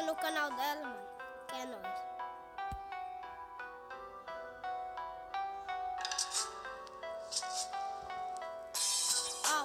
no canal dela, mano. Que é nóis.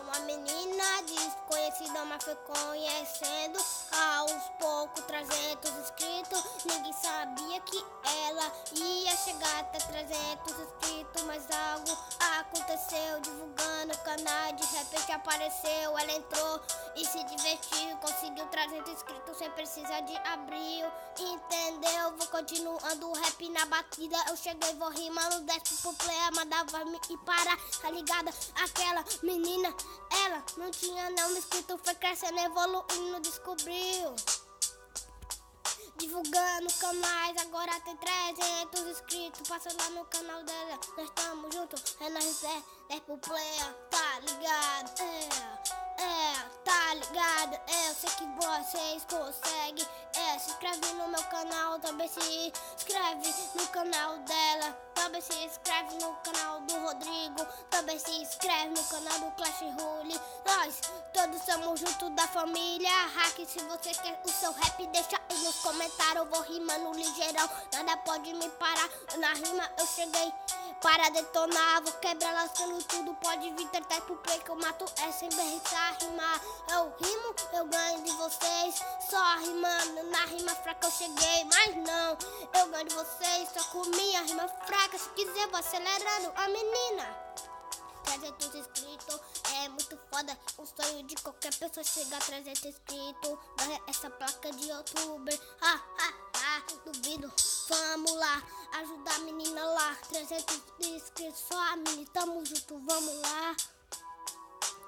Uma menina desconhecida, mas foi conhecendo. Aos poucos, 300 inscritos. Ninguém sabia que ela ia chegar até 300 inscritos. Mas algo aconteceu, divulgando o canal. De repente apareceu, ela entrou e se divertiu. Conseguiu 300 inscritos sem precisar de abril. Entendeu? Vou continuando o rap na batida. Eu cheguei, vou rimando, desce pro player, mandava me ir parar. Tá ligada? Aquela menina, ela não tinha não inscrito, foi crescendo, evoluindo, descobriu. Divulgando canais, agora tem 300 inscritos. Passa lá no canal dela, nós estamos juntos. É nós 10 pro player, tá ligado? Tá ligado? Eu sei que vocês conseguem. Se inscreve no meu canal, também se inscreve no canal dela. Também se inscreve no canal do Rodrigo. Também se inscreve no canal do Clash Royale. Nós todos somos juntos da família Hack. Se você quer o seu rap, deixa aí nos comentários. Eu vou rimando ligeirão, nada pode me parar. Na rima eu cheguei para detonar. Vou quebrar lascando tudo, pode vir tentar pro play que eu mato sem berritar, rimar. Eu rimo, eu ganho de vocês. Só rimando, na rima fraca eu cheguei. Mas não, eu ganho de vocês só com minha rima fraca. Se quiser vou acelerando a menina. 300 inscritos, é muito foda. O sonho de qualquer pessoa chegar a 300 inscritos. Ganha essa placa de youtuber. Duvido. Vamos lá, ajudar a menina lá. 300 inscritos, só a menina, tamo junto, vamos lá.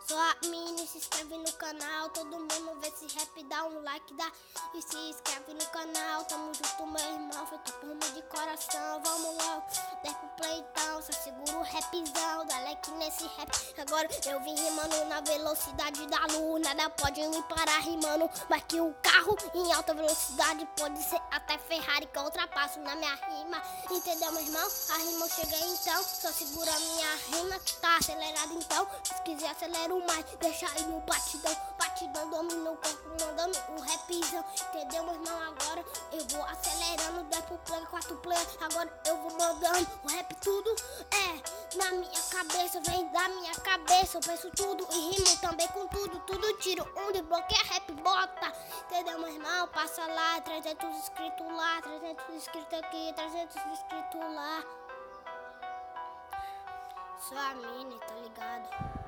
Só a menina se inscreve no canal. Todo mundo vê esse rap, dá um like, dá e se inscreve no canal. Tamo junto, meu irmão, feito por mim de coração. Vamos lá, desce pro play então. Só segura o rapzão, dá like nesse rap. Agora eu vim rimando na velocidade da luz. Nada pode me parar rimando mais que o carro em alta velocidade. Pode ser até Ferrari que eu ultrapasso na minha rima. Entendeu, meu irmão? A rima eu cheguei então. Só segura a minha rima que tá acelerada então. Se quiser acelera mais, deixa aí no batidão. Batidão domina o corpo, mandando o rapzão. Entendeu, meu irmão? Agora eu vou acelerando, 10 pro play, 4 play. Agora eu vou mandando o rap tudo. Na minha cabeça, vem da minha cabeça. Eu penso tudo e rimo também com tudo. Tudo tiro um de bloqueia, rap bota. Entendeu, meu irmão? Passa lá, 300 inscritos lá, 300 inscritos aqui, 300 inscritos lá. Só a mini, tá ligado?